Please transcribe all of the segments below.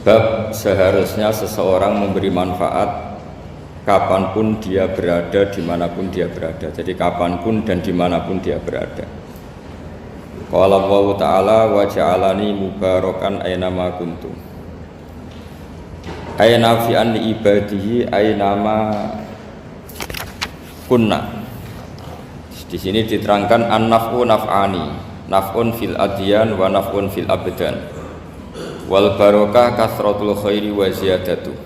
Bab seharusnya seseorang memberi manfaat kapanpun dia berada, dimanapun dia berada. Jadi kapanpun dan dimanapun dia berada. Qala Allah Ta'ala wa ja'alani mubarakan aynama kuntu. Ayna fi anni ibadihi aynama kunna. Di sini diterangkan an-naf'u naf'ani, naf'un fil adyan wa naf'un fil abdan. Wal barokah kasratul khairi wa ziyadatu.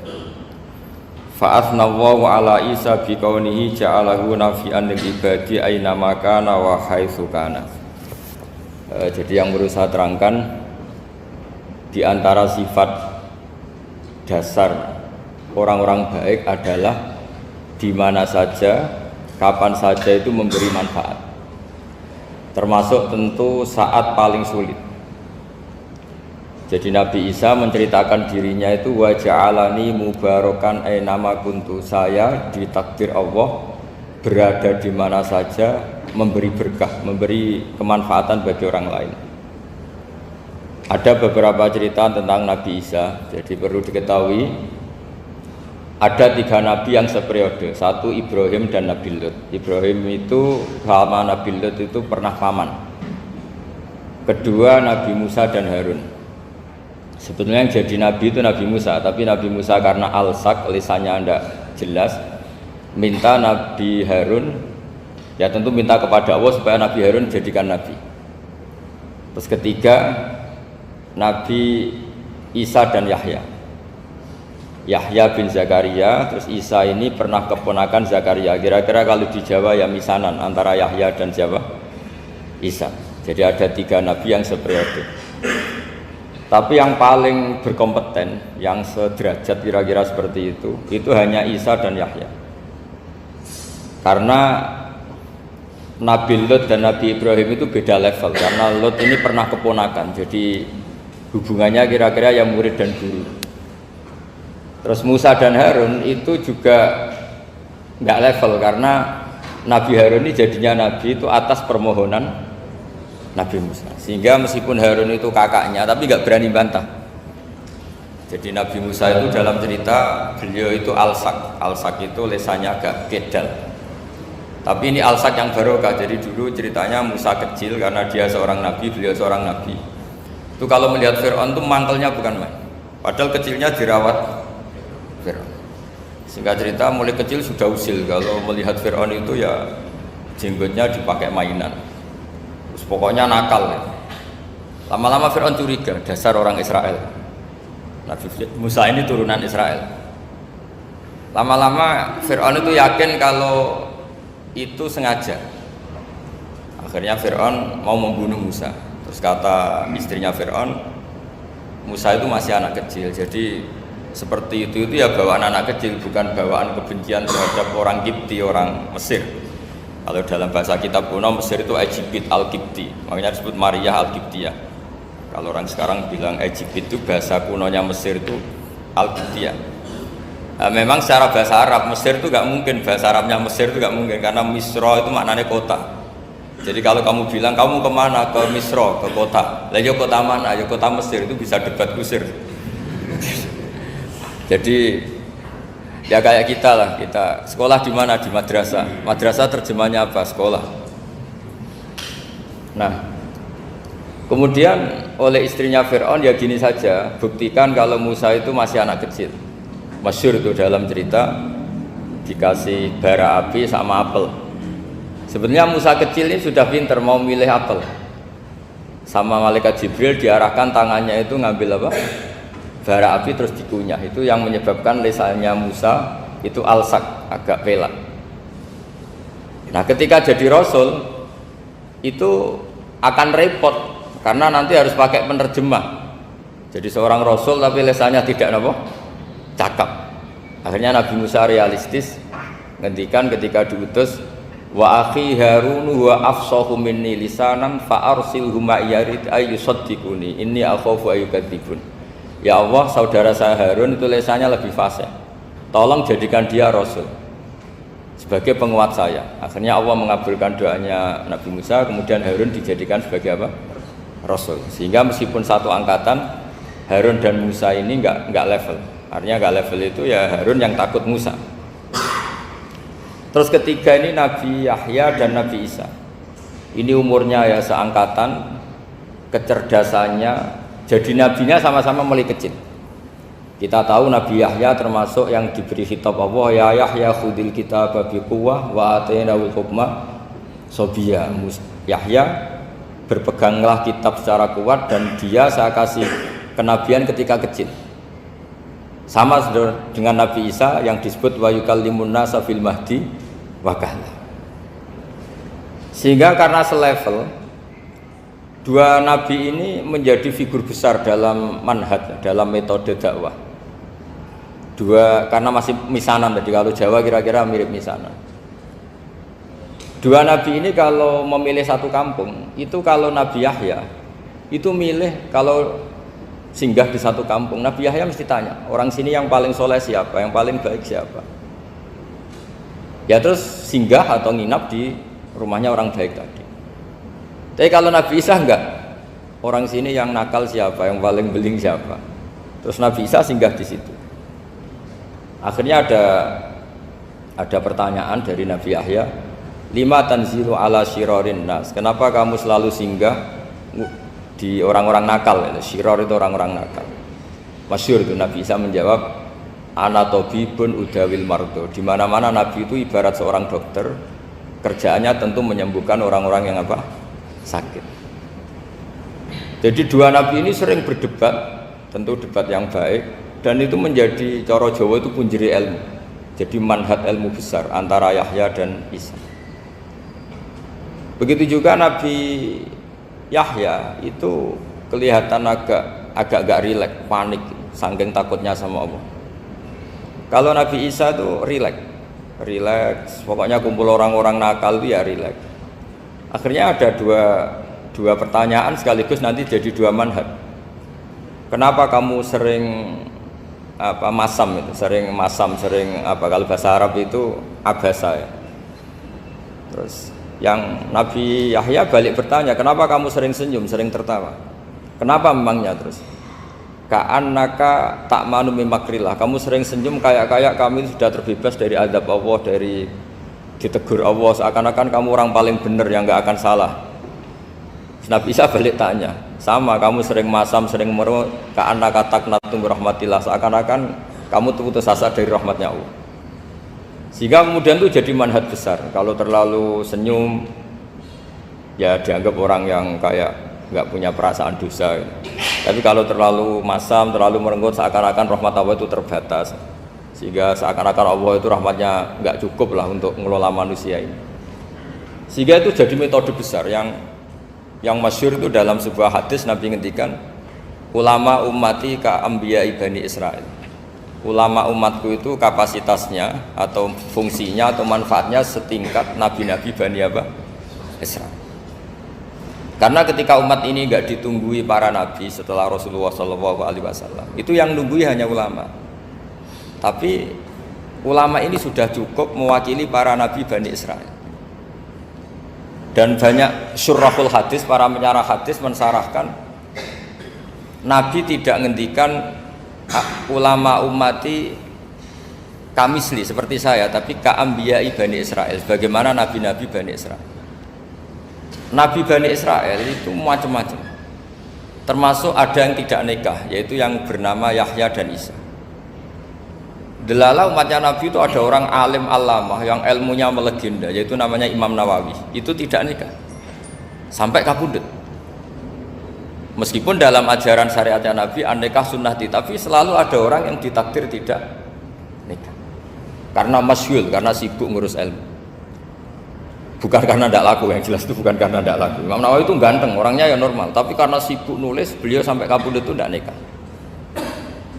Fa athnallahu ala Isa bi kaunihi ja'alahu nafi'an lil ibadi aina makana wa haitsu kana. Jadi yang perlu saya terangkan, di antara sifat dasar orang-orang baik adalah di mana saja, kapan saja itu memberi manfaat. Termasuk tentu saat paling sulit. Jadi Nabi Isa menceritakan dirinya itu wa ja'alani mubarakan aynama kuntu, saya ditakdir Allah berada di mana saja memberi berkah, memberi kemanfaatan bagi orang lain. Ada beberapa cerita tentang Nabi Isa. Jadi perlu diketahui ada 3 nabi yang seperiode. Satu Ibrahim dan Nabi Lut. Ibrahim itu sama Nabi Lut itu pernah paman. Kedua Nabi Musa dan Harun. Sebetulnya yang jadi nabi itu Nabi Musa, tapi Nabi Musa karena alsak, lisannya tidak jelas, minta Nabi Harun, ya tentu minta kepada Allah supaya Nabi Harun jadikan nabi. Terus ketiga Nabi Isa dan Yahya. Yahya bin Zakaria, terus Isa ini pernah keponakan Zakaria. Kira-kira kalau di Jawa ya misanan antara Yahya dan Jawa Isa. Jadi ada 3 nabi yang seperiode. Tapi yang paling berkompeten, yang sederajat kira-kira seperti itu hanya Isa dan Yahya. Karena Nabi Lut dan Nabi Ibrahim itu beda level. Karena Lut ini pernah keponakan, jadi hubungannya kira-kira yang murid dan guru. Terus Musa dan Harun itu juga nggak level, karena Nabi Harun ini jadinya nabi itu atas permohonan Nabi Musa. Sehingga meskipun Harun itu kakaknya, tapi nggak berani bantah. Jadi Nabi Musa itu dalam cerita beliau itu alsak. Alsak itu lesannya agak kedal. Tapi ini alsak yang barokah. Jadi dulu ceritanya Musa kecil karena dia seorang nabi, beliau seorang nabi. Itu kalau melihat Fir'aun itu mantelnya bukan main. Padahal kecilnya dirawat Fir'aun. Sehingga cerita mulai kecil sudah usil. Kalau melihat Fir'aun itu ya jenggotnya dipakai mainan. Terus pokoknya nakal ya. Lama-lama Fir'aun curiga, dasar orang Israel. Nabi Musa ini turunan Israel. Lama-lama Fir'aun itu yakin kalau itu sengaja. Akhirnya Fir'aun mau membunuh Musa. Terus kata istrinya Fir'aun, Musa itu masih anak kecil. Jadi seperti itu ya bawaan anak kecil, bukan bawaan kebencian terhadap orang Kipti, orang Mesir. Kalau dalam bahasa kitab kuno Mesir itu Egypt al-Kipti, makanya disebut Maria al-Kiptiyah. Kalau orang sekarang bilang Egypt itu bahasa kunonya Mesir itu al-Kiptiyah. Nah, memang secara bahasa Arab Mesir itu gak mungkin, bahasa Arabnya Mesir itu gak mungkin karena Misro itu maknanya kota. Jadi kalau kamu bilang kamu kemana, ke Misro, ke kota, lah ya kota mana, ya kota Mesir, itu bisa debat kusir. Jadi ya kayak kita lah, kita sekolah di mana? Di madrasah. Madrasah terjemahnya apa? Sekolah. Nah, kemudian oleh istrinya Fir'aun ya gini saja, buktikan kalau Musa itu masih anak kecil. Masyhur itu dalam cerita dikasih bara api sama apel. Sebenarnya Musa kecil ini sudah pinter mau milih apel. Sama malaikat Jibril diarahkan tangannya itu ngambil apa? Bara api terus dikunyah. Itu yang menyebabkan lisannya Musa itu alsak, agak pelak. Nah ketika jadi Rasul itu akan repot karena nanti harus pakai penerjemah. Jadi seorang Rasul tapi lisannya tidak apa? Cakap. Akhirnya Nabi Musa realistis ngendikan ketika diutus, wa akhi Harun wa afsahu minni lisanan fa arsilhu ma yarid ayyusaddiquni inni akhafu ayyukadzibun. Ya Allah, saudara saya Harun itu lisannya lebih fasih. Tolong jadikan dia Rasul sebagai penguat saya. Akhirnya Allah mengabulkan doanya Nabi Musa, kemudian Harun dijadikan sebagai apa? Rasul. Sehingga meskipun satu angkatan, Harun dan Musa ini nggak level. Artinya nggak level itu ya Harun yang takut Musa. Terus ketiga ini Nabi Yahya dan Nabi Isa. Ini umurnya ya seangkatan, kecerdasannya, jadi nabinya sama-sama mulai kecil. Kita tahu Nabi Yahya termasuk yang diberi khitab Allah, ya Yahya khudil kitaba biquwwah wa atainahul hukma sobiyya. Yahya, berpeganglah kitab secara kuat dan dia saya kasih kenabian ketika kecil. Sama dengan Nabi Isa yang disebut wa yukallimun nasa fil mahdi wa kahla. Sehingga karena selevel, dua nabi ini menjadi figur besar dalam manhaj, dalam metode dakwah. Dua, karena masih misanan tadi, kalau Jawa kira-kira mirip misanan. Dua nabi ini kalau memilih satu kampung, itu kalau Nabi Yahya itu milih kalau singgah di satu kampung, Nabi Yahya mesti tanya, orang sini yang paling soleh siapa, yang paling baik siapa. Ya terus singgah atau nginap di rumahnya orang baik tadi. Tapi kalau Nabi Isa enggak, orang sini yang nakal siapa, yang paling beling siapa. Terus Nabi Isa singgah di situ. Akhirnya ada pertanyaan dari Nabi Yahya, lima tanzilu ala syirarin nas. Kenapa kamu selalu singgah di orang-orang nakal? Syirar itu orang-orang nakal. Masyhur itu Nabi Isa menjawab, ana tabibun udawil mardo. Di mana-mana Nabi itu ibarat seorang dokter, kerjaannya tentu menyembuhkan orang-orang yang apa? Sakit. Jadi dua nabi ini sering berdebat, tentu debat yang baik, dan itu menjadi cara Jawa itu punjeri ilmu. Jadi manhaj ilmu besar antara Yahya dan Isa. Begitu juga Nabi Yahya itu kelihatan agak rileks, panik, saking takutnya sama Allah. Kalau Nabi Isa itu rileks, pokoknya kumpul orang-orang nakal itu ya rileks. Akhirnya ada dua pertanyaan sekaligus nanti jadi dua manhaj. Kenapa kamu sering masam itu, sering kalau bahasa Arab itu abasa ya. Terus yang Nabi Yahya balik bertanya, kenapa kamu sering senyum, sering tertawa? Kenapa memangnya? Terus ka'annaka ta'manu min makrillah, kamu sering senyum kayak kami sudah terbebas dari azab Allah, dari ditegur Allah, seakan-akan kamu orang paling benar yang nggak akan salah. Nabi Isa balik tanya, sama kamu sering masam, sering meru, ka'annaka taqnatu min rahmatillah, seakan-akan kamu putus asa dari rahmatnya Allah. Sehingga kemudian itu jadi manhaj besar. Kalau terlalu senyum ya dianggap orang yang kayak nggak punya perasaan dosa. Tapi kalau terlalu masam, terlalu merenggut, seakan-akan rahmat Allah itu terbatas, sehingga seakan-akan Allah itu rahmatnya nggak cukup lah untuk mengelola manusia ini. Sehingga itu jadi metode besar yang masyhur itu dalam sebuah hadis Nabi ngendikan, ulama ummati ka anbiya'i bani Israil. Ulama umatku itu kapasitasnya atau fungsinya atau manfaatnya setingkat nabi-nabi Bani Israil. Karena ketika umat ini enggak ditunggui para nabi setelah Rasulullah SAW, itu yang nunggui hanya ulama. Tapi ulama ini sudah cukup mewakili para nabi Bani Israil. Dan banyak syurahul hadis, para penyarah hadis mensarahkan, Nabi tidak ngendikan ulama ummati kamisli seperti saya, tapi ka'ambiya'i Bani Israil, bagaimana nabi-nabi Bani Israil. Nabi Bani Israil itu macam-macam, termasuk ada yang tidak nikah, yaitu yang bernama Yahya dan Isa. Delala umatnya Nabi itu ada orang alim alamah yang ilmunya melegenda, yaitu namanya Imam Nawawi, itu tidak nikah sampai kabudut. Meskipun dalam ajaran syariatnya Nabi an-nikah sunnati, tapi selalu ada orang yang ditakdir tidak nikah karena masyhul, karena sibuk ngurus ilmu, bukan karena tidak laku. Yang jelas itu bukan karena tidak laku. Imam Nawawi itu ganteng, orangnya ya normal, tapi karena sibuk nulis, beliau sampai kabudut itu tidak nikah.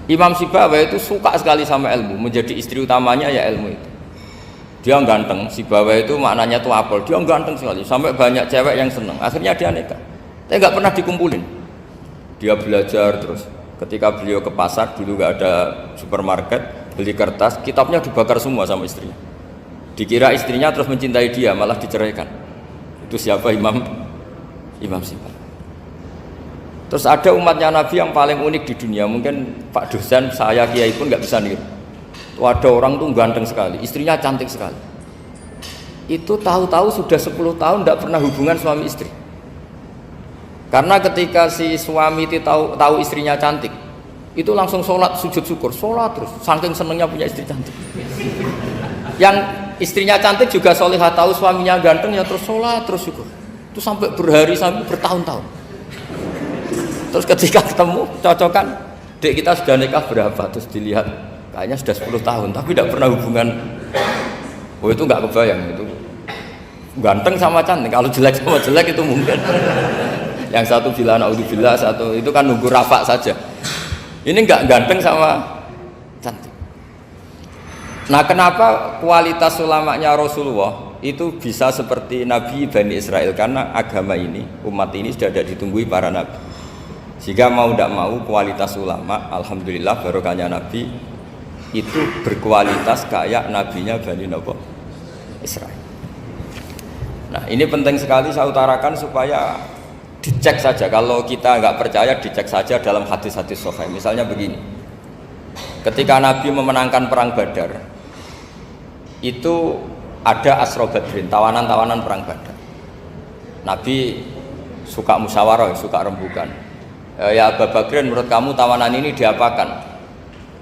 Imam Sibawayh itu suka sekali sama ilmu, menjadi istri utamanya ya ilmu itu. Dia ganteng, Sibawayh itu maknanya tuh apel, dia ganteng sekali, sampai banyak cewek yang seneng. Akhirnya dia nikah, tapi nggak pernah dikumpulin. Dia belajar terus. Ketika beliau ke pasar, dulu nggak ada supermarket, beli kertas, kitabnya dibakar semua sama istrinya. Dikira istrinya terus mencintai dia, malah diceraikan. Itu siapa? Imam Sibawayh. Terus ada umatnya Nabi yang paling unik di dunia, mungkin Pak dosen, saya kiai pun nggak bisa niru. Ada orang tuh ganteng sekali, istrinya cantik sekali. Itu tahu-tahu sudah 10 tahun tidak pernah hubungan suami istri. Karena ketika si suami itu tahu istrinya cantik, itu langsung sholat sujud syukur, sholat terus, saking senengnya punya istri cantik. Yang istrinya cantik juga solihah, tahu suaminya ganteng ya terus sholat terus syukur. Itu sampai berhari sampai bertahun-tahun. Terus ketika ketemu cocokan, dek kita sudah nikah berapa? Terus dilihat kayaknya sudah 10 tahun tapi tidak pernah hubungan. Oh itu nggak kebayang, itu ganteng sama cantik. Kalau jelek sama jelek itu mungkin. Yang satu bilang naudzubillah, satu itu kan nunggu rafa saja. Ini nggak ganteng sama cantik. Nah kenapa kualitas ulamanya Rasulullah itu bisa seperti Nabi Bani Israel? Karena agama ini, umat ini sudah ada ditunggui para nabi. Sehingga mau tidak mau kualitas ulama, alhamdulillah barokahnya Nabi itu berkualitas kayak nabinya Bani Israel. Nah ini penting sekali saya utarakan supaya dicek saja. Kalau kita nggak percaya, dicek saja dalam hadis-hadis sahih. Misalnya begini, ketika Nabi memenangkan perang Badar, itu ada Asra Badrin, tawanan-tawanan perang Badar. Nabi suka musyawarah, suka rembukan. Ya Abu Bakar, menurut kamu tawanan ini diapakan?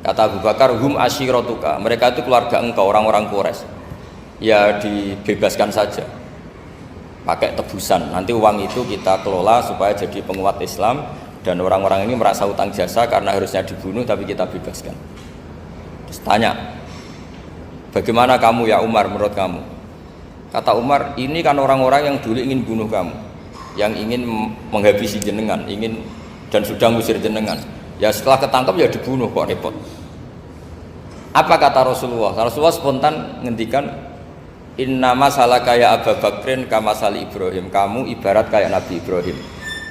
Kata Abu Bakar, hum asyiratuka, mereka itu keluarga engkau, orang-orang Quraisy. Ya dibebaskan saja, pakai tebusan. Nanti uang itu kita kelola supaya jadi penguat Islam, dan orang-orang ini merasa utang jasa karena harusnya dibunuh tapi kita bebaskan. Terus tanya, bagaimana kamu ya Umar, menurut kamu? Kata Umar, ini kan orang-orang yang dulu ingin bunuh kamu, yang ingin menghabisi jenengan, ingin dan sudah ngusir jenengan. Ya setelah ketangkap ya dibunuh, kok repot. Apa kata Rasulullah? Rasulullah spontan ngendikan, innama salaka ya Abu Bakrin kama sali Ibrahim, kamu ibarat kayak Nabi Ibrahim.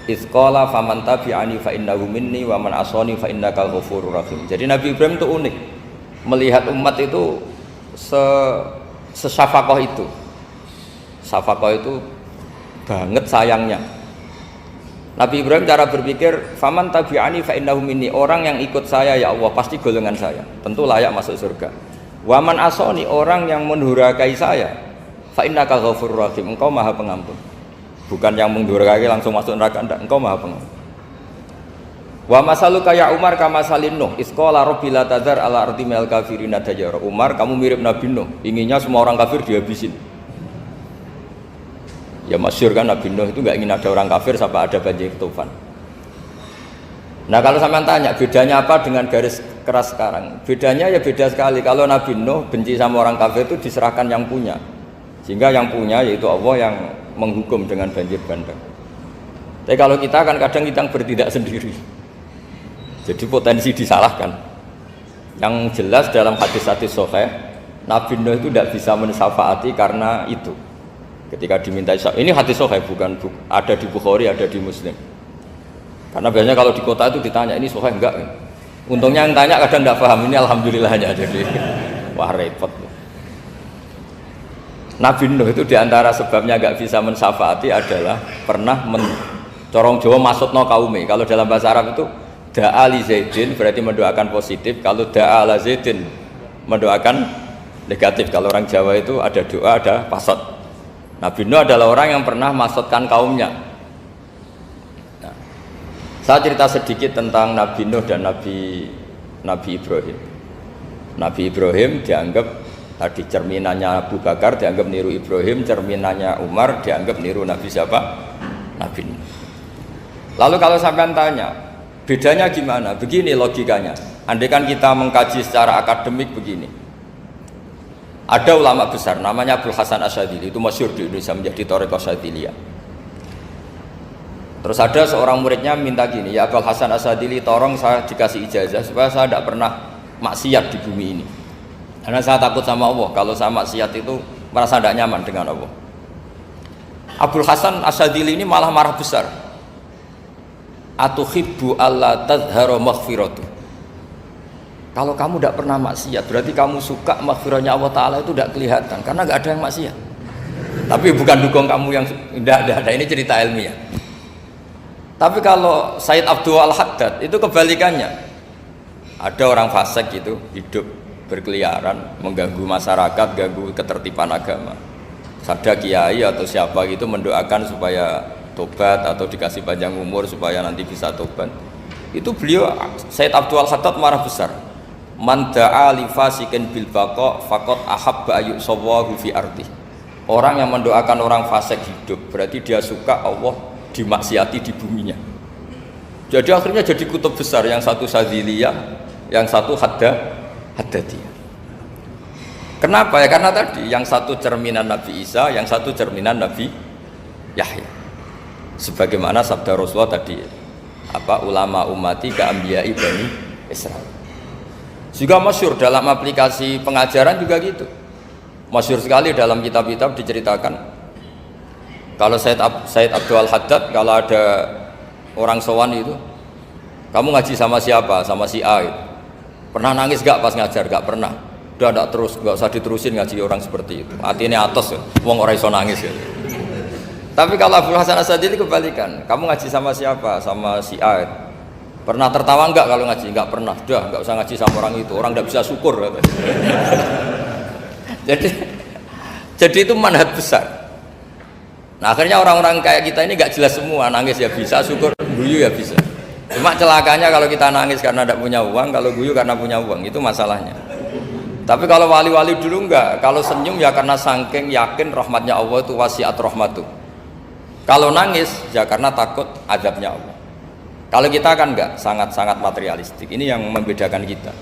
Izqala faman tabi'ani fa innahu minni wa man asani fa innaka ghafurur rahim. Jadi Nabi Ibrahim itu unik, melihat umat itu sesyafakoh itu. Syafakoh itu banget sayangnya. Nabi Ibrahim cara berpikir, faman tabi'ani fa innahu minni, orang yang ikut saya ya Allah pasti golongan saya, tentu layak masuk surga. Wa man asani, orang yang mendurhakai saya, fa innaka ghafurur rahim, engkau maha pengampun. Bukan yang mendurhakai langsung masuk neraka, enggak, engkau maha pengampun. Wa masaluka ya Umar kama salin Nuh, isqala rabbi la tadzar ala ardi minal kafirina dajjara. Umar, kamu mirip Nabi Nuh, inginnya semua orang kafir dihabisin. Ya masyhur kan Nabi Nuh itu nggak ingin ada orang kafir sampai ada banjir tufan. Nah kalau sampean tanya bedanya apa dengan garis keras sekarang? Bedanya ya beda sekali. Kalau Nabi Nuh benci sama orang kafir itu diserahkan yang punya, sehingga yang punya yaitu Allah yang menghukum dengan banjir bandang. Tapi kalau kita kan kadang kita bertindak sendiri, jadi potensi disalahkan. Yang jelas dalam hadis-hadis sahih, Nabi Nuh itu tidak bisa mensyafaati karena itu. Ketika diminta ini hadis sahih, bukan ada di Bukhari, ada di Muslim. Karena biasanya kalau di kota itu ditanya ini sahih enggak. Untungnya yang tanya kadang enggak paham, ini alhamdulillahnya, jadi wah repot. Nabi Nuh itu diantara sebabnya enggak bisa mensyafaati adalah pernah corong Jawa maksudno kaume. Kalau dalam bahasa Arab itu da'a li Zaidin berarti mendoakan positif, kalau da'a la Zaidin mendoakan negatif. Kalau orang Jawa itu ada doa, ada pasot. Nabi Nuh adalah orang yang pernah maksudkan kaumnya. Nah, saya cerita sedikit tentang Nabi Nuh dan Nabi Ibrahim. Nabi Ibrahim dianggap tadi cerminannya Abu Bakar, dianggap niru Ibrahim, cerminannya Umar dianggap niru Nabi siapa? Nabi Nuh. Lalu kalau sampean tanya, bedanya gimana? Begini logikanya. Andai kan kita mengkaji secara akademik begini. Ada ulama besar namanya Abdul Hasan Asyadzili, itu masyhur di Indonesia menjadi thariqah Syadziliyah. Terus ada seorang muridnya minta gini, ya Abdul Hasan Asyadzili, tolong saya dikasih ijazah supaya saya tidak pernah maksiat di bumi ini. Karena saya takut sama Allah, kalau saya maksiat itu merasa tidak nyaman dengan Allah. Abdul Hasan Asyadzili ini malah marah besar. Atuhibbu alla tadhhara maghfiratu. Kalau kamu tidak pernah maksiat, berarti kamu suka maghfirahnya Allah Ta'ala itu tidak kelihatan, karena nggak ada yang maksiat. Tapi bukan dukung kamu yang tidak ada, ini cerita ilmiah. Tapi kalau Said Abdul Al-Haddad itu kebalikannya. Ada orang fasik gitu hidup berkeliaran, mengganggu masyarakat, ganggu ketertiban agama. Ada kiai atau siapa gitu mendoakan supaya tobat atau dikasih panjang umur supaya nanti bisa tobat. Itu beliau Said Abdul Al-Haddad marah besar. Man da'a li fasikin bil baqa faqad ahabba ayu sawahu fi ardi. Orang yang mendoakan orang fasik hidup berarti dia suka Allah dimaksiati di buminya. Jadi akhirnya jadi kutub besar, yang satu Syadziliyah, yang satu Haddadiyah. Kenapa ya? Karena tadi yang satu cerminan Nabi Isa, yang satu cerminan Nabi Yahya. Sebagaimana sabda Rasulullah tadi, ulama ummati ka anbiya'i bani Israil. Juga masyhur dalam aplikasi pengajaran juga gitu. Masyhur sekali dalam kitab-kitab diceritakan. Kalau Said Abdul Al-Haddad, kalau ada orang sowan itu, kamu ngaji sama siapa? Sama si A itu. Pernah nangis gak pas ngajar? Gak pernah. Udah gak terus, gak usah diterusin ngaji orang seperti itu. Hatinya atas, wong orang iso nangis ya. Tapi kalau Abdul Hasan As-Sadili kebalikan. Kamu ngaji sama siapa? Sama si A itu. Pernah tertawa enggak kalau ngaji? Enggak pernah. Udah enggak usah ngaji sama orang itu. Orang enggak bisa syukur. Jadi itu manhaj besar. Nah akhirnya orang-orang kayak kita ini nggak jelas semua, nangis ya bisa, syukur, guyu ya bisa. Cuma celakanya kalau kita nangis karena tidak punya uang, kalau guyu karena punya uang, itu masalahnya. Tapi kalau wali-wali dulu enggak, kalau senyum ya karena saking yakin rahmatnya Allah itu wasiat rahmatu. Kalau nangis ya karena takut azabnya Allah. Kalau kita kan enggak, sangat-sangat materialistik. Ini yang membedakan kita.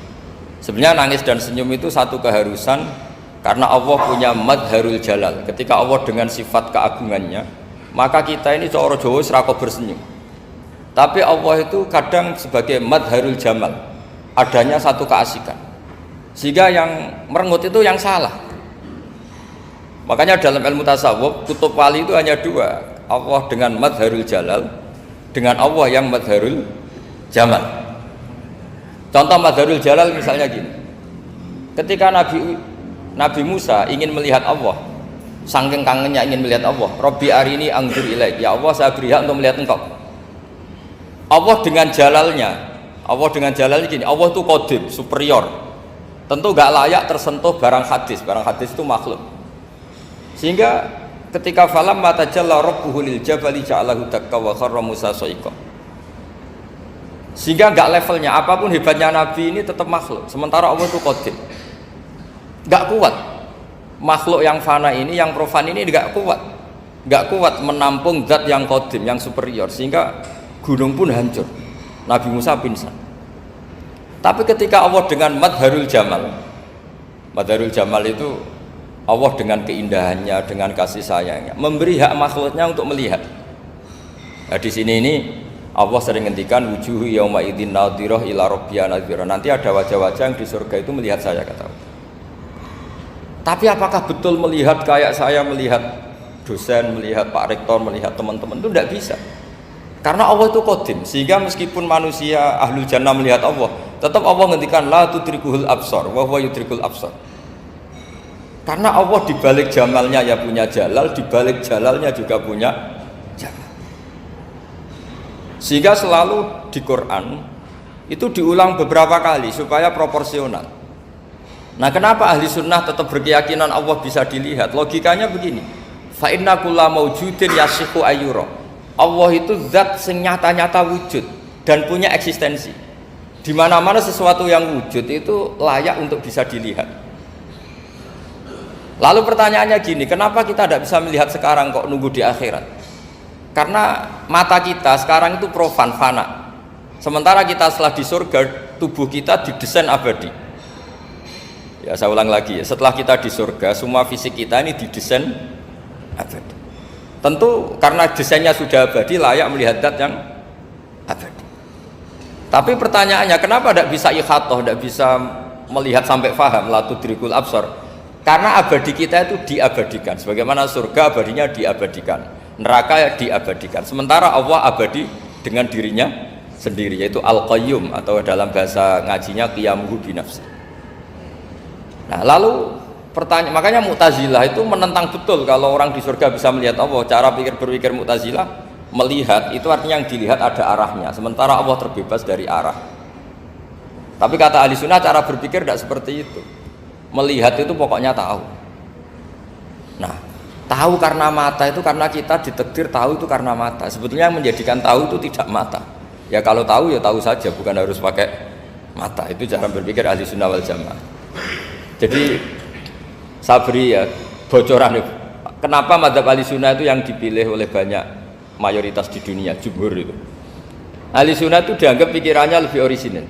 Sebenarnya nangis dan senyum itu satu keharusan. Karena Allah punya madharul jalal. Ketika Allah dengan sifat keagungannya, maka kita ini coro Jawa serako bersenyum. Tapi Allah itu kadang sebagai madharul jamal, adanya satu keasikan. Sehingga yang merengut itu yang salah. Makanya dalam ilmu tasawuf, kutub wali itu hanya dua. Allah dengan madharul jalal, dengan Allah yang madharul jamal. Contoh madharul jalal misalnya gini. Ketika Nabi Musa ingin melihat Allah, saking kangennya ingin melihat Allah. Robbi arini anzur ilaik, ya Allah saya beri hak untuk melihat engkau. Allah dengan jalalnya gini, Allah itu qadim, superior. Tentu gak layak tersentuh barang hadis itu makhluk. Sehingga ketika falam matajalla rabbuhu lil jabali ja'alahu dakka wa kharra Musa sa'iqa. Sehingga gak levelnya, apapun hebatnya Nabi ini tetap makhluk. Sementara Allah itu qadim. Gak kuat makhluk yang fana ini, yang profan ini gak kuat menampung zat yang qadim, yang superior, sehingga gunung pun hancur, Nabi Musa pingsan. Tapi ketika Allah dengan madharul jamal itu Allah dengan keindahannya, dengan kasih sayangnya memberi hak makhluknya untuk melihat. Nah, di sini ini Allah sering ngendikan wujuhu yauma idzin nadhirah ila rabbiha nadhirah. Nanti ada wajah-wajah yang di surga itu melihat saya, kata Allah. Tapi apakah betul melihat kayak saya melihat dosen, melihat Pak Rektor, melihat teman-teman? Itu tidak bisa. Karena Allah itu qadim, sehingga meskipun manusia ahlul jannah melihat Allah, tetap Allah ngendikan la tudrikuhul absar wa huwa yudrikul absar. Karena Allah di balik jamalnya ya punya jalal, di balik jalalnya juga punya jalal. Sehingga selalu di Quran itu diulang beberapa kali supaya proporsional. Nah, kenapa ahli sunnah tetap berkeyakinan Allah bisa dilihat? Logikanya begini, fa inna kulla maujudin yasihu ayyura. Allah itu zat sing nyata-nyata wujud dan punya eksistensi. Di mana-mana sesuatu yang wujud itu layak untuk bisa dilihat. Lalu pertanyaannya gini, kenapa kita tidak bisa melihat sekarang kok nunggu di akhirat? Karena mata kita sekarang itu profan, fana. Sementara kita setelah di surga, tubuh kita didesain abadi. Ya saya ulang lagi ya, setelah kita di surga, semua fisik kita ini didesain abadi. Tentu karena desainnya sudah abadi, layak melihat zat yang abadi. Tapi pertanyaannya, kenapa tidak bisa ikhatoh, tidak bisa melihat sampai faham, la tudrikul absar? Karena abadi kita itu diabadikan. Sebagaimana surga abadinya diabadikan, neraka diabadikan. Sementara Allah abadi dengan dirinya sendiri, yaitu Al-Qayyum, atau dalam bahasa ngajinya qiyamuhu binafsi. Nah, lalu makanya Mu'tazilah itu menentang betul kalau orang di surga bisa melihat Allah. Cara berpikir Mu'tazilah, Melihat itu artinya yang dilihat ada arahnya, sementara Allah terbebas dari arah. Tapi kata ahli sunnah cara berpikir tidak seperti itu. Melihat itu pokoknya tahu. Nah, tahu karena mata itu karena kita ditakdir tahu itu karena mata. Sebetulnya yang menjadikan tahu itu tidak mata. Ya kalau tahu ya tahu saja, bukan harus pakai mata. Itu cara berpikir ahli sunnah wal jamaah. Jadi sabri ya bocoran. Kenapa mazhab ahli sunnah itu yang dipilih oleh banyak mayoritas di dunia, jumhur itu. Ahli sunnah itu dianggap pikirannya lebih orisinal.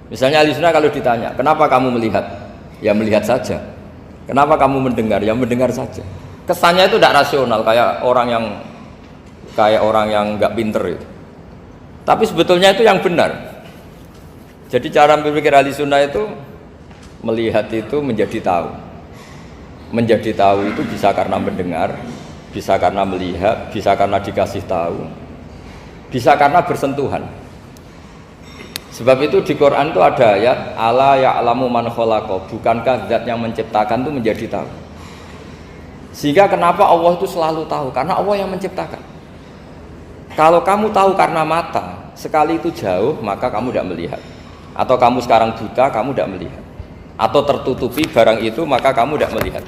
Misalnya ahli sunnah kalau ditanya, kenapa kamu melihat? Ya melihat saja. Kenapa kamu mendengar? Ya mendengar saja. Kesannya itu tidak rasional, kayak orang yang nggak pinter itu. Tapi sebetulnya itu yang benar. Jadi cara berpikir ahli sunnah itu melihat itu menjadi tahu. Menjadi tahu itu bisa karena mendengar, bisa karena melihat, bisa karena dikasih tahu, bisa karena bersentuhan. Sebab itu di Quran itu ada ayat ala ya'lamu man khalaqa, bukankah zat yang menciptakan itu menjadi tahu. Sehingga kenapa Allah itu selalu tahu? Karena Allah yang menciptakan. Kalau kamu tahu karena mata, sekali itu jauh maka kamu tidak melihat. Atau kamu sekarang buta, kamu tidak melihat. Atau tertutupi barang itu maka kamu tidak melihat.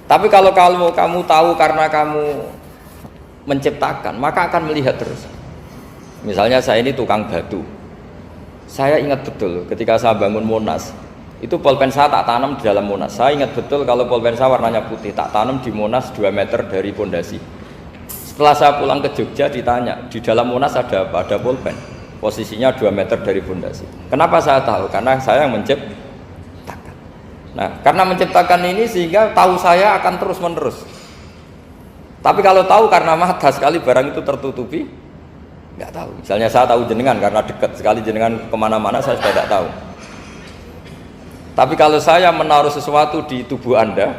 Tapi kalau kamu tahu karena kamu menciptakan, maka akan melihat terus. Misalnya saya ini tukang batu. Saya ingat betul ketika saya bangun Monas, itu pulpen saya tak tanam di dalam Monas. Saya ingat betul kalau pulpen saya warnanya putih, tak tanam di Monas 2 meter dari pondasi. Setelah saya pulang ke Jogja ditanya, di dalam Monas ada apa? Ada pulpen. Posisinya 2 meter dari pondasi. Kenapa saya tahu? Karena saya yang menciptakan. Nah, karena menciptakan ini sehingga tahu saya akan terus menerus. Tapi kalau tahu karena mata, sekali barang itu tertutupi, nggak tahu. Misalnya saya tahu jenengan karena dekat, sekali jenengan kemana-mana saya sudah tidak tahu. Tapi kalau saya menaruh sesuatu di tubuh Anda,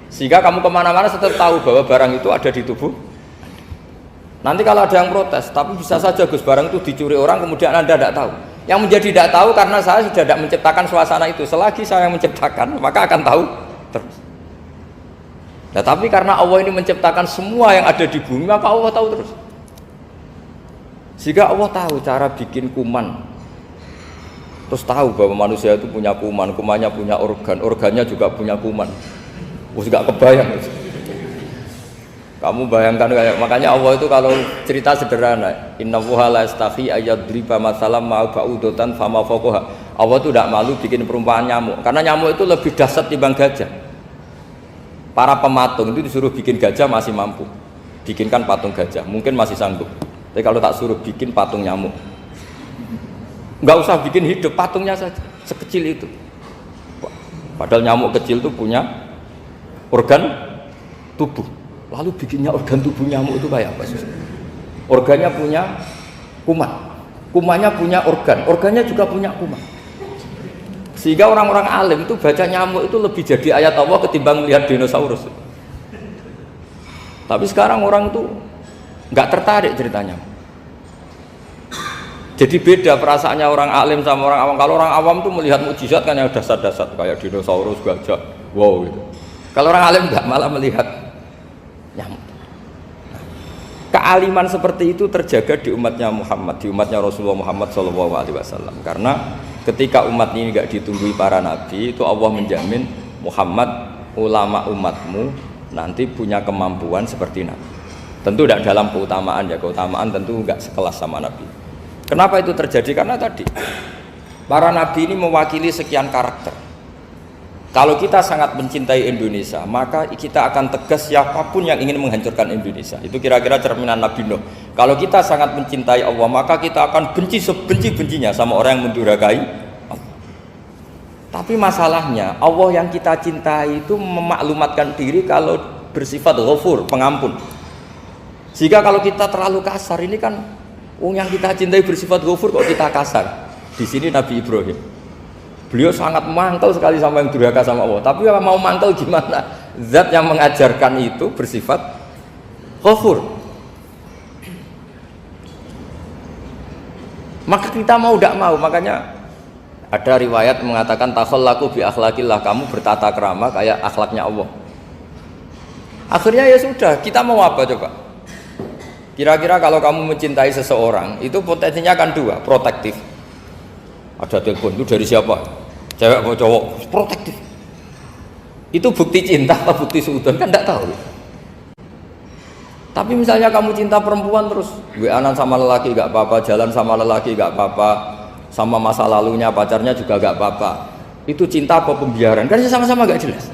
sehingga kamu kemana-mana tetap tahu bahwa barang itu ada di tubuh. Nanti kalau ada yang protes, tapi bisa saja Gus barang itu dicuri orang kemudian Anda tidak tahu. Yang menjadi tidak tahu karena saya sudah tidak menciptakan suasana itu. Selagi saya yang menciptakan, maka akan tahu terus. Nah, tapi karena Allah ini menciptakan semua yang ada di bumi, maka Allah tahu terus. Sehingga Allah tahu cara bikin kuman. Terus tahu bahwa manusia itu punya kuman, kumannya punya organ, organnya juga punya kuman. Gak kebayang. Kamu bayangkan kayak, makanya Allah itu kalau cerita sederhana, innallaha la yastahi ayyadriba masalam ma ba'udatan fama fawqaha. Allah itu tidak malu bikin perumpamaan nyamuk, karena nyamuk itu lebih dahsyat timbang gajah. Para pematung itu disuruh bikin gajah masih mampu, bikinkan patung gajah, mungkin masih sanggup. Tapi kalau tak suruh bikin patung nyamuk, nggak usah bikin hidup, patungnya saja sekecil itu. Padahal nyamuk kecil itu punya organ tubuh. Lalu bikinnya organ tubuh nyamuk itu kayak apa sih? Organnya punya kuman, kumannya punya organ, organnya juga punya kuman. Sehingga orang-orang alim itu baca nyamuk itu lebih jadi ayat Allah ketimbang melihat dinosaurus. Tapi sekarang orang itu nggak tertarik ceritanya. Jadi beda perasaannya orang alim sama orang awam. Kalau orang awam tuh melihat mukjizat kan yang dasar-dasar kayak dinosaurus, gajah, wow gitu. Kalau orang alim nggak, malah melihat nyamuk. Nah, kealiman seperti itu terjaga di umatnya Muhammad, di umatnya Rasulullah Muhammad SAW. Karena ketika umat ini nggak ditunggui para nabi, itu Allah menjamin Muhammad, ulama umatmu nanti punya kemampuan seperti nabi. Tentu tidak dalam keutamaan ya, keutamaan tentu nggak sekelas sama nabi. Kenapa itu terjadi? Karena tadi para nabi ini mewakili sekian karakter. Kalau kita sangat mencintai Indonesia, maka kita akan tegas siapapun yang ingin menghancurkan Indonesia. Itu kira-kira cerminan Nabi Nuh. Kalau kita sangat mencintai Allah, maka kita akan benci sebenci-bencinya sama orang yang mendurhakai Allah. Tapi masalahnya, Allah yang kita cintai itu memaklumatkan diri kalau bersifat Ghafur, pengampun. Sehingga kalau kita terlalu kasar, ini kan yang kita cintai bersifat Ghafur kok kita kasar. Di sini Nabi Ibrahim. Beliau sangat mangkel sekali sama yang durhaka sama Allah. Tapi mau mangkel gimana? Zat yang mengajarkan itu bersifat Ghafur. Maka kita mau tidak mau, makanya ada riwayat mengatakan takhallaku bi akhlaqillah, kamu bertata krama kayak akhlaknya Allah. Akhirnya ya sudah, kita mau apa coba? Kira-kira kalau kamu mencintai seseorang, itu potensinya kan dua, protektif. Ada telepon, itu dari siapa? Cewek atau cowok? Protektif. Itu bukti cinta atau bukti suudon? Kan tidak tahu. Tapi misalnya kamu cinta perempuan terus, WA-an sama lelaki gak apa-apa, jalan sama lelaki gak apa-apa, sama masa lalunya pacarnya juga gak apa-apa. Itu cinta apa pembiaran? Kan sama-sama gak jelas.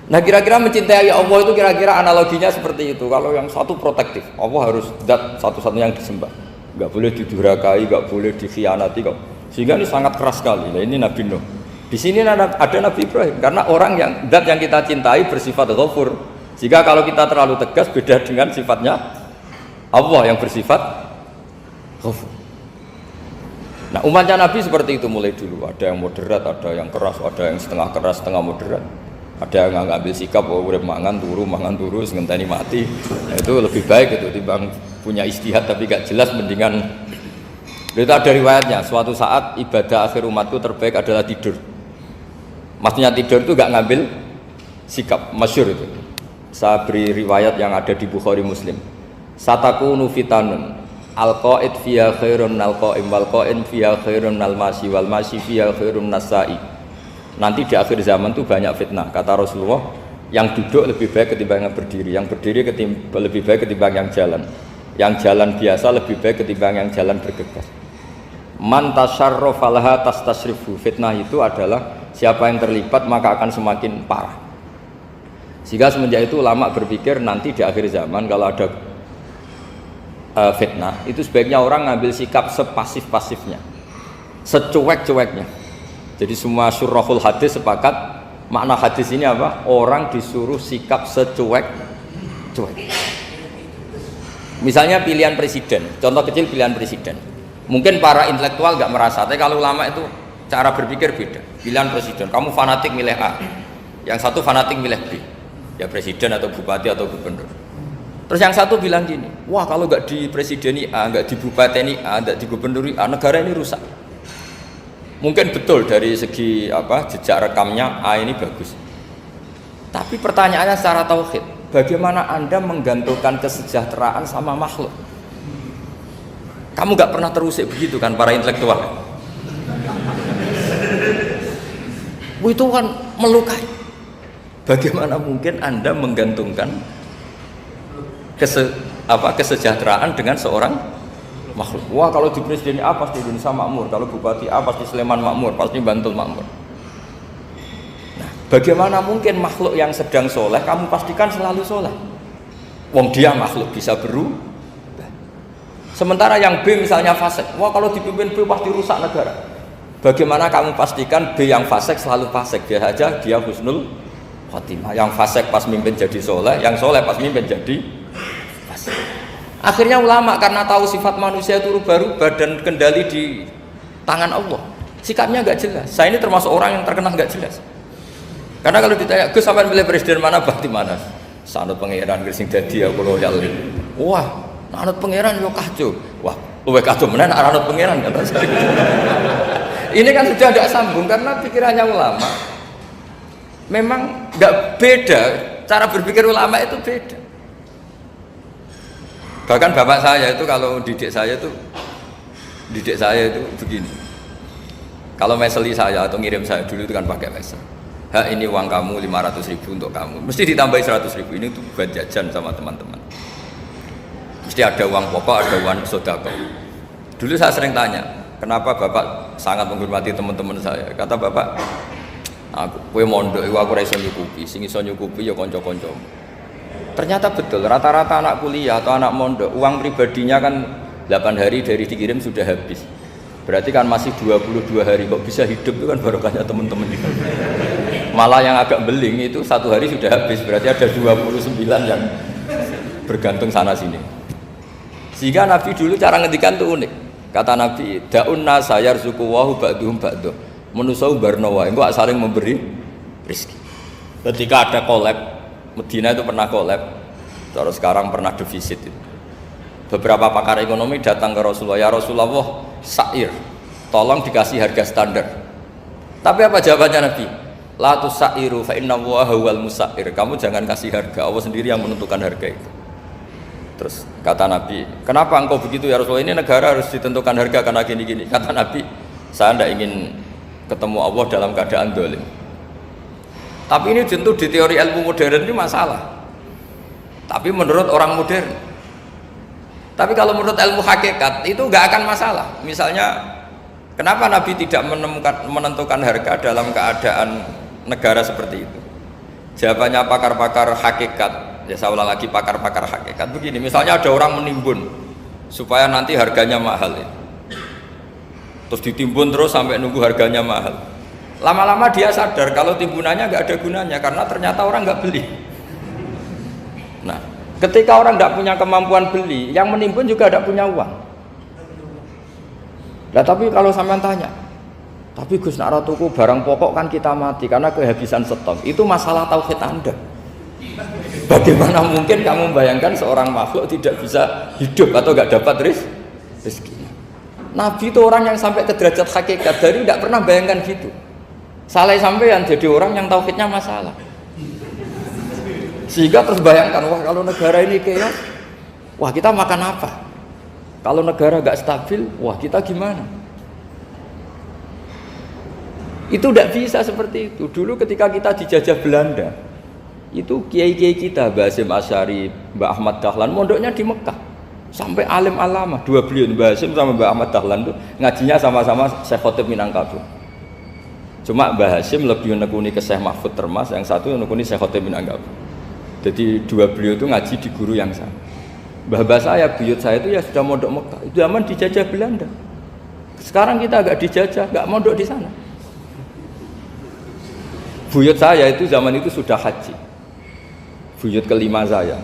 Nah kira-kira mencintai Allah itu kira-kira analoginya seperti itu. Kalau yang satu protektif, Allah harus zat satu-satunya yang disembah, nggak boleh didurhakai, nggak boleh dikhianati kok. Sehingga ini sangat keras sekali. Nah ini Nabi Nuh. Di sini ada Nabi Ibrahim karena orang yang zat yang kita cintai bersifat ghafur. Jika kalau kita terlalu tegas beda dengan sifatnya Allah yang bersifat ghafur. Nah umatnya Nabi seperti itu mulai dulu. Ada yang moderat, ada yang keras, ada yang setengah keras, setengah moderat. Ada yang ngambil sikap, oh udah mangan turu, ngenteni mati. Nah, itu lebih baik itu timbang punya istihad tapi gak jelas, mendingan. Itu ada riwayatnya. Suatu saat ibadah akhir umatku terbaik adalah tidur. Maksudnya tidur itu gak ngambil sikap, masyhur itu. Saya beri riwayat yang ada di Bukhari Muslim. Satakunu fitanun al-qaid fiha khairun al-qaim wal qaim fiha khairun al-masi wal masi fiha khairun nasai. Nanti di akhir zaman itu banyak fitnah, kata Rasulullah. Yang duduk lebih baik ketimbang yang berdiri, yang berdiri lebih baik ketimbang yang jalan biasa lebih baik ketimbang yang jalan bergegas. Man tasyarrafa laha tastasrifu. Fitnah itu adalah siapa yang terlibat maka akan semakin parah. Sehingga semenjak itu ulama berpikir nanti di akhir zaman kalau ada fitnah itu sebaiknya orang ngambil sikap sepasif-pasifnya, secuek-cueknya. Jadi semua syurahul hadis sepakat makna hadis ini apa? Orang disuruh sikap secuek. Misalnya pilihan presiden, contoh kecil pilihan presiden. Mungkin para intelektual nggak merasa, tapi kalau ulama itu cara berpikir beda. Pilihan presiden, kamu fanatik milih A, yang satu fanatik milih B, ya presiden atau bupati atau gubernur. Terus yang satu bilang gini, wah kalau nggak di presideni A, nggak di bupati A, nggak di gubernur A, negara ini rusak. Mungkin betul dari segi jejak rekamnya A ini bagus. Tapi pertanyaannya secara tauhid, bagaimana Anda menggantungkan kesejahteraan sama makhluk? Kamu gak pernah terusik begitu kan para intelektual? Itu kan melukai. Bagaimana mungkin Anda menggantungkan kesejahteraan dengan seorang makhluk? Wah kalau di presiden A pasti Indonesia makmur, kalau bupati A pasti Sleman makmur, pasti Bantul makmur. Nah, bagaimana mungkin makhluk yang sedang soleh kamu pastikan selalu soleh? Wong dia makhluk bisa berubah. Sementara yang B misalnya fasik, wah kalau dipimpin B pasti rusak negara. Bagaimana kamu pastikan B yang fasik selalu fasik? Biar saja dia husnul khotimah. Yang fasik pas mimpin jadi soleh, yang soleh pas mimpin jadi fasik. Akhirnya ulama karena tahu sifat manusia itu rubah-rubah dan kendali di tangan Allah, sikapnya nggak jelas. Saya ini termasuk orang yang terkenal nggak jelas. Karena kalau ditanya, Gus sampean milih presiden mana, bakti mana? Sanut pangeran sing dadi aku loyal. Wah, anut pangeran yo kacau. Wah, luwih kacau menan anut pangeran kata saya. Ini kan sudah tidak sambung karena pikirannya ulama. Memang nggak beda, cara berpikir ulama itu beda. Bahkan bapak saya itu kalau didik saya itu begini. Kalau meseli saya atau ngirim saya dulu itu kan pakai mesel. Ha ini uang kamu 500.000 untuk kamu. Mesti ditambahi 100.000 ini tuh buat jajan sama teman-teman. Mesti ada uang pokok, ada uang sodako. Dulu saya sering tanya, kenapa bapak sangat menghormati teman-teman saya? Kata bapak, aku mondok, aku ra iso nyukupi, sing iso nyukupi ya kanca-kanca. Ternyata betul, rata-rata anak kuliah atau anak mondok, uang pribadinya kan 8 hari dari dikirim sudah habis. Berarti kan masih 22 hari, kok bisa hidup itu kan barokahnya teman-teman. Malah yang agak beling itu 1 hari sudah habis, berarti ada 29 yang bergantung sana sini. Sehingga Nabi dulu cara ngendikan itu unik. Kata Nabi, da'un nasa yarzuqu wahu ba'duhum ba'duh. Menusau barnawa, engko saling memberi rezeki. Ketika ada collab, Medina itu pernah collab, terus sekarang pernah defisit itu. Beberapa pakar ekonomi datang ke Rasulullah, ya Rasulullah, sa'ir, tolong dikasih harga standar. Tapi apa jawabannya Nabi? La tusairu fa inna Allaha huwal musair. Kamu jangan kasih harga, Allah sendiri yang menentukan harga itu. Terus kata Nabi, kenapa engkau begitu ya Rasulullah, ini negara harus ditentukan harga karena gini-gini. Kata Nabi, saya tidak ingin ketemu Allah dalam keadaan dolim. Tapi ini tentu di teori ilmu modern ini masalah. Tapi menurut orang modern. Tapi kalau menurut ilmu hakikat itu nggak akan masalah. Misalnya, kenapa Nabi tidak menentukan harga dalam keadaan negara seperti itu? Jawabannya pakar-pakar hakikat, ya saya ulang lagi pakar-pakar hakikat begini, misalnya ada orang menimbun supaya nanti harganya mahal ya. Terus ditimbun terus sampai nunggu harganya mahal, lama-lama dia sadar kalau timbunannya nggak ada gunanya karena ternyata orang nggak beli. Nah, ketika orang nggak punya kemampuan beli, yang menimbun juga tidak punya uang. Nah, tapi kalau sampean tanya, tapi Gus nak tuku barang pokok kan kita mati karena kehabisan stok. Itu masalah tauhid Anda. Bagaimana mungkin kamu membayangkan seorang makhluk tidak bisa hidup atau nggak dapat rezeki? Nabi itu orang yang sampai ke derajat hakikat, dari tidak pernah bayangkan gitu. Salah sampean jadi orang yang tauhidnya masalah. Sehingga terus bayangkan, wah kalau negara ini chaos, wah kita makan apa? Kalau negara nggak stabil, wah kita gimana? Itu tidak bisa seperti itu. Dulu ketika kita dijajah Belanda, itu kiai-kiai kita, Mbah Hasyim Asy'ari, Mbah Ahmad Dahlan, mondoknya di Mekah. Sampai alim alama, dua beliau, Mbah Hasyim sama Mbah Ahmad Dahlan itu ngajinya sama-sama Syekh Khotib Minangkabau. Cuma Mbah Hasyim lebih menekuni ke Syekh Mahfud Termas, yang satu menekuni Syekh Khotib Minangkabau. Jadi dua beliau itu ngaji di guru yang sama. Mbah saya, buyut saya itu ya sudah mondok Mekah. Itu zaman dijajah Belanda. Sekarang kita agak dijajah, nggak mondok di sana. Buyut saya itu zaman itu sudah haji. Buyut kelima saya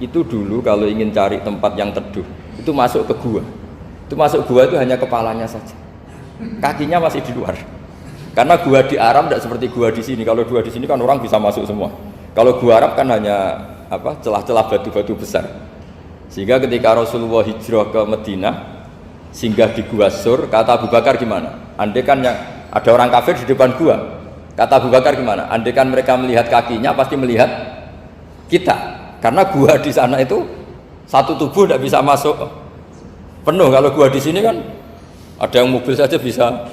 itu dulu kalau ingin cari tempat yang teduh itu masuk ke gua. Itu masuk gua itu hanya kepalanya saja, kakinya masih di luar. Karena gua di Arab tidak seperti gua di sini. Kalau gua di sini kan orang bisa masuk semua. Kalau gua Arab kan hanya celah-celah batu-batu besar. Sehingga ketika Rasulullah hijrah ke Madinah, singgah di Gua Sur, kata Abu Bakar gimana? Andai kan yang ada orang kafir di depan gua, kata Abu Bakar gimana? Andai kan mereka melihat kakinya pasti melihat kita. Karena gua di sana itu satu tubuh tidak bisa masuk penuh. Kalau gua di sini kan ada yang mobil saja bisa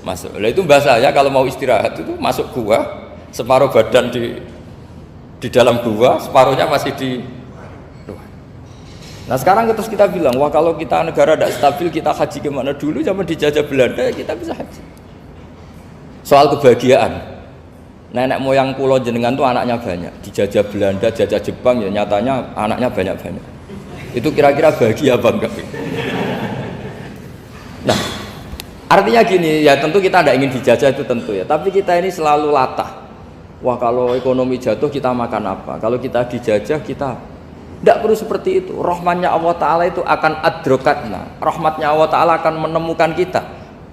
masuk. Nah itu bahasa saya kalau mau istirahat itu masuk gua, separuh badan di dalam gua, separuhnya masih di luar. Nah sekarang terus kita bilang, wah kalau kita negara tidak stabil kita haji kemana? Dulu zaman dijajah Belanda kita bisa haji. Soal kebahagiaan, nenek moyang pulau jenengan tuh anaknya banyak, dijajah Belanda, jajah Jepang ya nyatanya anaknya banyak-banyak. Itu kira-kira bahagia apa enggak? Nah, artinya gini ya, tentu kita tidak ingin dijajah itu tentu ya, tapi kita ini selalu latah. Wah kalau ekonomi jatuh kita makan apa? Kalau kita dijajah kita tidak perlu seperti itu. Rahmatnya Allah Ta'ala itu akan adrokatna. Rahmatnya Allah Ta'ala akan menemukan kita.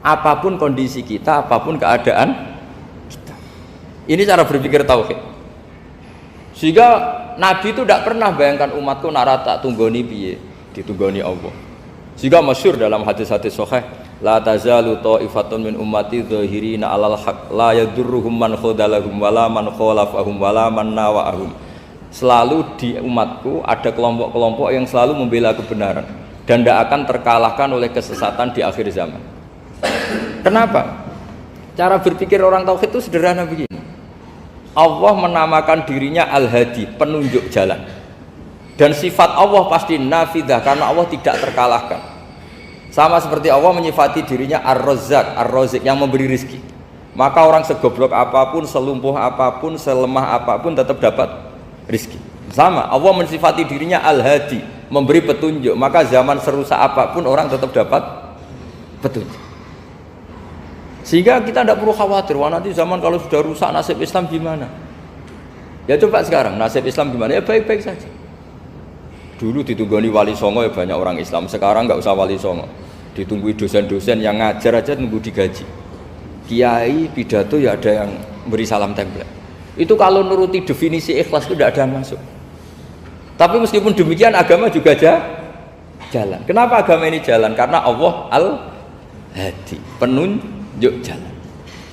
Apapun kondisi kita, apapun keadaan kita. Ini cara berpikir tauhid. Sehingga Nabi itu tidak pernah bayangkan umatku narata tunggoni piye, ditunggoni Allah. Sehingga masyhur dalam hadis-hadis sahih, la tazalu ta'ifatun min ummati dzahirina 'alal haq la yadurruhum man khadalahum wala man khalafahum wala man nawa'ahum. Selalu di umatku ada kelompok-kelompok yang selalu membela kebenaran dan tidak akan terkalahkan oleh kesesatan di akhir zaman. Kenapa? Cara berpikir orang tauhid itu sederhana begini. Allah menamakan dirinya Al-Hadi, penunjuk jalan. Dan sifat Allah pasti nafidah karena Allah tidak terkalahkan. Sama seperti Allah menyifati dirinya Ar-Razzaq, Ar-Razik yang memberi rizki. Maka orang segoblok apapun, selumpuh apapun, selemah apapun tetap dapat rizki. Sama, Allah mensifati dirinya Al-Hadi, memberi petunjuk. Maka zaman serusak apapun orang tetap dapat petunjuk. Sehingga kita tidak perlu khawatir, wah nanti zaman kalau sudah rusak nasib Islam gimana? Ya coba sekarang nasib Islam gimana? Ya baik-baik saja. Dulu ditunggoni wali songo ya banyak orang Islam. Sekarang nggak usah wali songo, ditunggui dosen-dosen yang ngajar aja nunggu digaji. Kiai pidato ya ada yang beri salam tempel. Itu kalau nuruti definisi ikhlas itu tidak ada yang masuk. Tapi meskipun demikian agama juga jalan. Kenapa agama ini jalan? Karena Allah Al-Hadi, penunjuk jalan.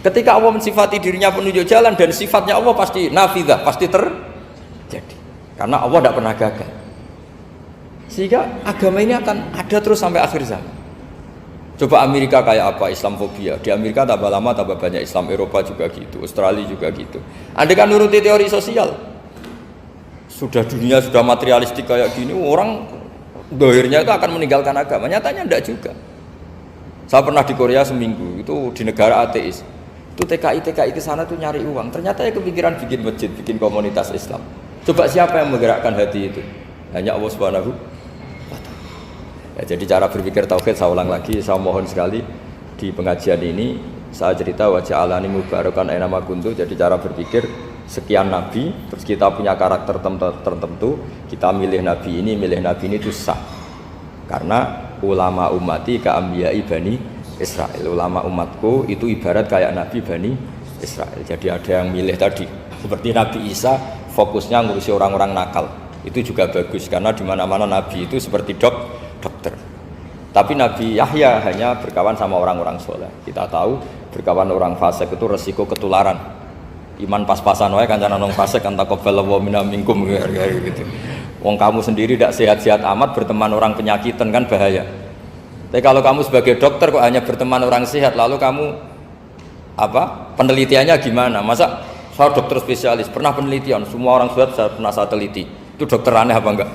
Ketika Allah mensifati dirinya penunjuk jalan dan sifatnya Allah pasti nafidah, pasti terjadi. Karena Allah tidak pernah gagal. Sehingga agama ini akan ada terus sampai akhir zaman. Coba Amerika kayak apa, Islamofobia. Di Amerika tambah lama tambah banyak Islam, Eropa juga gitu, Australia juga gitu. Anda kan nuruti teori sosial. Sudah dunia sudah materialistik kayak gini, orang dohirnya itu akan meninggalkan agama. Nyatanya enggak juga. Saya pernah di Korea seminggu, itu di negara ateis. Itu TKI ke sana tuh nyari uang. Ternyata ya kepikiran bikin masjid, bikin komunitas Islam. Coba siapa yang menggerakkan hati itu? Hanya Allah Subhanahu wa Ta'ala. Ya, jadi cara berpikir tauhid saya ulang lagi, saya mohon sekali di pengajian ini saya cerita wajah alani mubarakan aina ma kuntu. Jadi cara berpikir sekian nabi, terus kita punya karakter tertentu, kita milih nabi ini itu sah. Karena ulama ummati ka ambiyai bani Israel, ulama umatku itu ibarat kayak nabi bani Israel. Jadi ada yang milih tadi seperti Nabi Isa fokusnya ngurusi orang-orang nakal. Itu juga bagus karena di mana-mana nabi itu seperti dokter. Tapi Nabi Yahya hanya berkawan sama orang-orang soleh. Kita tahu berkawan orang fasik itu resiko ketularan. Iman pas-pasan wae kancane nang fasik kan taqabbalallahu minna minkum gitu. Wong kamu sendiri tidak sehat-sehat amat berteman orang penyakitan kan bahaya. Tapi kalau kamu sebagai dokter kok hanya berteman orang sehat, lalu kamu penelitiannya gimana? Masa saya dokter spesialis, pernah penelitian, semua orang sehat saya pernah saya teliti. Itu dokter aneh apa enggak?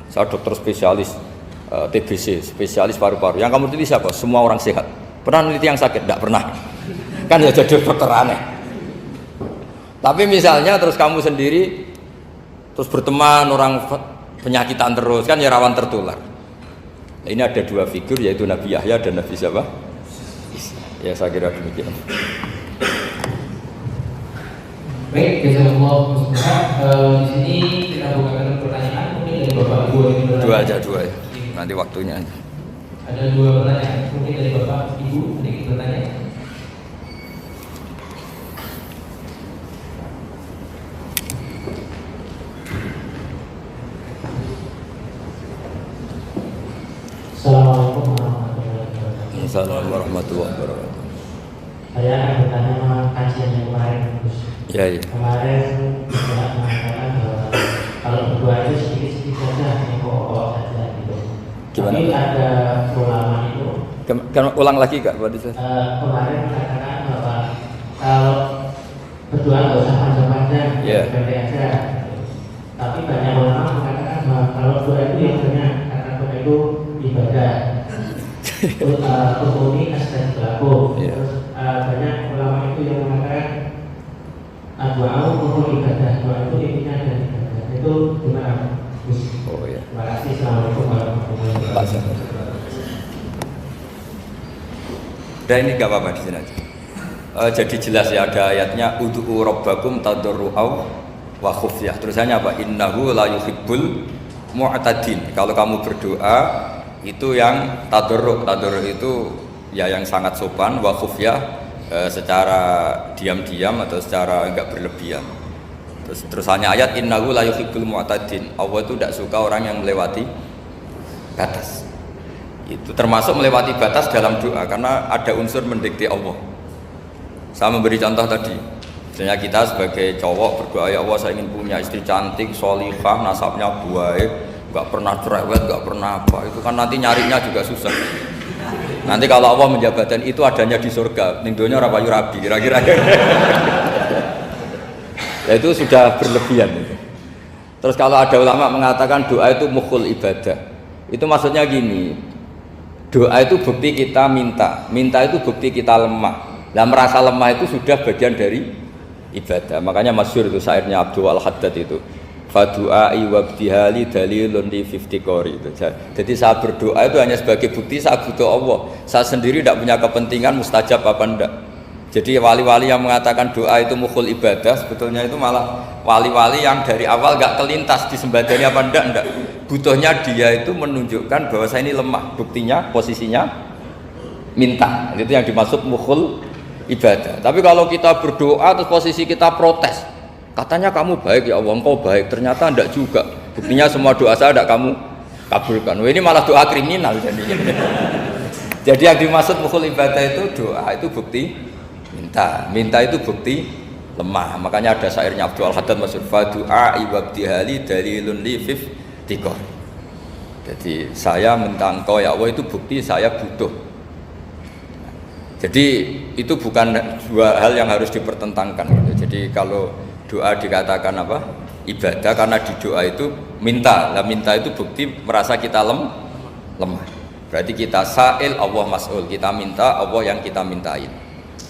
Saya dokter spesialis TBC, spesialis paru-paru. Yang kamu teliti siapa? Semua orang sehat. Pernah meneliti yang sakit? Enggak pernah. Kan ya jadi dokter aneh. Tapi misalnya terus kamu sendiri terus berteman orang penyakitan terus, kan ya rawan tertular. Nah, ini ada dua figur yaitu Nabi Yahya dan Nabi siapa? Ya saya kira demikian. Baik, jazakallah. Di sini kita bukakan pertanyaan mungkin dari Bapak Ibu yang bertanya. Dua ya. Nanti waktunya aja. Ada dua pertanyaan mungkin dari Bapak Ibu sedikit bertanya. Assalamualaikum warahmatullahi wabarakatuh. Assalamualaikum warahmatullahi wabarakatuh. Saya akan bertanya mengenai kajian yang kemarin, Gus. Ya. Kemarin kita mengatakan bahwa kalau berdua itu sedikit-sedikit saja, yang pokok saja gitu. Gimana? Tapi ada ulama itu. Ulang lagi Kak, Pak Disa. Kemarin mengatakan bahwa kalau berdua nggak usah panjang-panjang, pendek aja. Tapi banyak ulama mengatakan bahwa kalau berdua itu yang banyak, karena berdua itu ibadah. Rukuni asal berlaku. Terus banyak ulama itu yang mengatakan doa rukun ibadah, doa itu intinya dari ibadah. Itu gimana? Oh ya. Terima kasih. Assalamualaikum warahmatullahi wabarakatuh. Dan ini gak apa-apa di sini aja. Jadi jelas ya ada ayatnya ud'u rabbakum tadarru'aw wa khufyah. Terusannya apa? Innahu la yuhibbul mu'tadin. Kalau kamu berdoa itu yang tadarru' itu ya yang sangat sopan, wa khufyah secara diam-diam atau secara enggak berlebihan. Terusannya ayat innahu la yuhibbul mu'tadin. Allah itu tidak suka orang yang melewati batas. Itu termasuk melewati batas dalam doa karena ada unsur mendikte Allah. Saya memberi contoh tadi. Misalnya kita sebagai cowok berdoa, ya Allah saya ingin punya istri cantik, sholihah, nasabnya baik, enggak pernah cerewet, enggak pernah apa. Itu kan nanti nyarinya juga susah. Nanti kalau Allah menjabatkan itu adanya di surga, ning donya ora payu rabi kira-kira. Ya itu sudah berlebihan itu. Terus kalau ada ulama mengatakan doa itu mukhul ibadah. Itu maksudnya gini. Doa itu bukti kita minta itu bukti kita lemah. Nah merasa lemah itu sudah bagian dari ibadah. Makanya masyhur itu syairnya Abdul Al-Haddad itu. Fadu'ai wabdihali dalilun li fiftikori itu. Jadi saya berdoa itu hanya sebagai bukti saya butuh Allah. Saya sendiri tidak punya kepentingan mustajab apa enggak. Jadi wali-wali yang mengatakan doa itu mukhul ibadah sebetulnya itu malah wali-wali yang dari awal enggak kelintas disembadani apa enggak. Butuhnya dia itu menunjukkan bahwa saya ini lemah. Buktinya posisinya minta. Itu yang dimaksud mukhul ibadah. Tapi kalau kita berdoa terus posisi kita protes. Katanya kamu baik ya Allah, engkau baik. Ternyata enggak juga. Buktinya semua doa saya enggak kamu kabulkan. Wah, ini malah doa kriminal jadinya. Jadi yang dimaksud mukhul ibadah itu doa itu bukti minta itu bukti lemah. Makanya ada syairnya Abdul Al-Haddad masyhur fadu'a ibadihali dalilun li fiftikor. Jadi saya minta engkau ya Allah itu bukti saya butuh. Jadi itu bukan dua hal yang harus dipertentangkan gitu. Jadi kalau doa dikatakan apa? Ibadah, karena di doa itu minta. Lah minta itu bukti merasa kita lemah. Berarti kita sa'il Allah mas'ul, kita minta Allah yang kita mintain.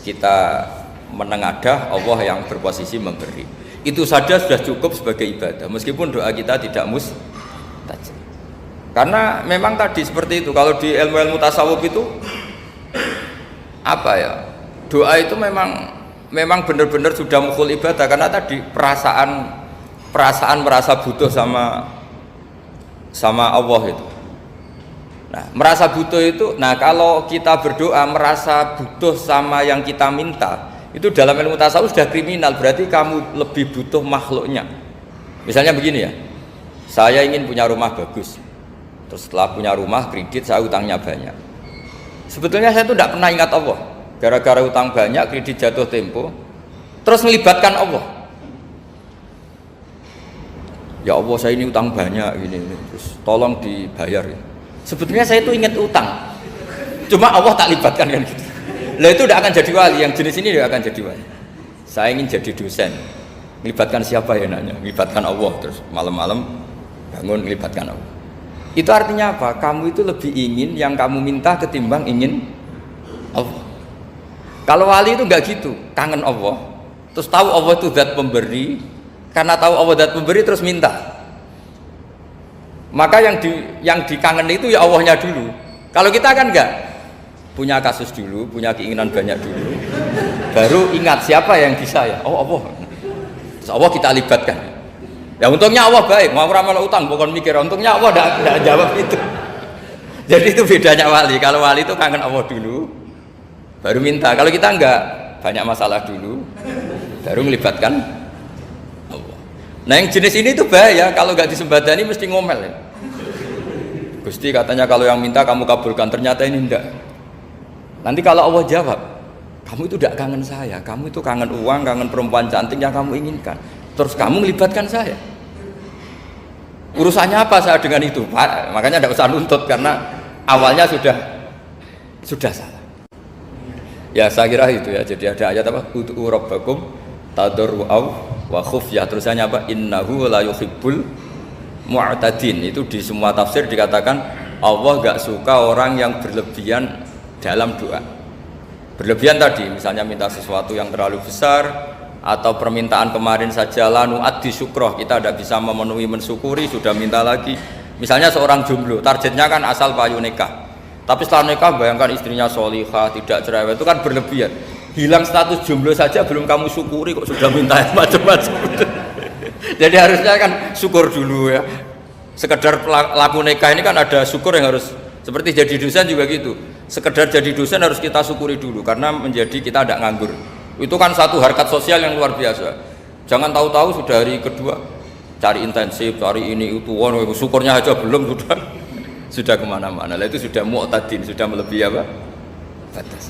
Kita menengadah Allah yang berposisi memberi. Itu saja sudah cukup sebagai ibadah, meskipun doa kita tidak mustajab. Karena memang tadi seperti itu, kalau di ilmu-ilmu tasawuf itu apa ya? Doa itu memang benar-benar sudah mukul ibadah, karena tadi perasaan merasa butuh sama Allah itu. Nah, merasa butuh itu, nah kalau kita berdoa merasa butuh sama yang kita minta, itu dalam ilmu tasawuf sudah kriminal, berarti kamu lebih butuh makhluknya. Misalnya begini ya, saya ingin punya rumah bagus, terus setelah punya rumah kredit saya utangnya banyak. Sebetulnya saya itu tidak pernah ingat Allah, gara-gara utang banyak kredit jatuh tempo, terus melibatkan Allah. Ya Allah, saya ini utang banyak ini, terus tolong dibayar. Sebetulnya saya itu ingat utang, cuma Allah tak libatkan kan gitu. Lah itu tidak akan jadi wali, yang jenis ini tidak akan jadi wali. Saya ingin jadi dosen, melibatkan siapa ya nanya? Melibatkan Allah, terus malam-malam bangun melibatkan Allah. Itu artinya apa? Kamu itu lebih ingin yang kamu minta ketimbang ingin Allah. Kalau wali itu enggak gitu, kangen Allah, terus tahu Allah itu zat pemberi, karena tahu Allah zat pemberi terus minta. Maka yang dikangen itu ya Allahnya dulu. Kalau kita kan enggak, punya kasus dulu, punya keinginan banyak dulu, baru ingat siapa yang bisa ya. Oh Allah, terus Allah kita libatkan. Ya untungnya Allah baik, mau ramal utang bukan mikir. Untungnya Allah tidak jawab itu. Jadi itu bedanya wali. Kalau wali itu kangen Allah dulu, baru minta. Kalau kita enggak, banyak masalah dulu, baru melibatkan Allah. Nah yang jenis ini itu bahaya. Kalau enggak disembadani mesti ngomel ya. Gusti katanya kalau yang minta kamu kabulkan, ternyata ini enggak. Nanti kalau Allah jawab, kamu itu tidak kangen saya, kamu itu kangen uang, kangen perempuan cantik yang kamu inginkan. Terus kamu melibatkan saya. Urusannya apa saya dengan itu? Pak, makanya tidak usah nuntut karena awalnya sudah salah. Ya saya kira itu ya. Jadi ada ayat apa? Ud'u rabbakum tadarru'aw wa khufyah. Terusannya apa? Innahu la yuhibbul mu'tadin. Itu di semua tafsir dikatakan Allah enggak suka orang yang berlebihan dalam doa. Berlebihan tadi misalnya minta sesuatu yang terlalu besar, atau permintaan kemarin saja lanu addi syukroh, kita tidak bisa memenuhi mensyukuri sudah minta lagi. Misalnya seorang jomblo, targetnya kan asal payu nikah, tapi setelah nikah bayangkan istrinya sholihah, tidak cerewet, itu kan berlebihan. Hilang status jomblo saja belum kamu syukuri kok sudah minta macam-macam. Jadi harusnya kan syukur dulu ya. Sekedar laku nikah ini kan ada syukur yang harus, seperti jadi dosen juga gitu. Sekedar jadi dosen harus kita syukuri dulu karena menjadi kita tidak nganggur. Itu kan satu harkat sosial yang luar biasa. Jangan tahu-tahu sudah hari kedua cari intensif, cari ini itu, syukurnya aja belum sudah kemana-mana. Lah itu sudah mu'tadin, sudah melebihi apa? Batas.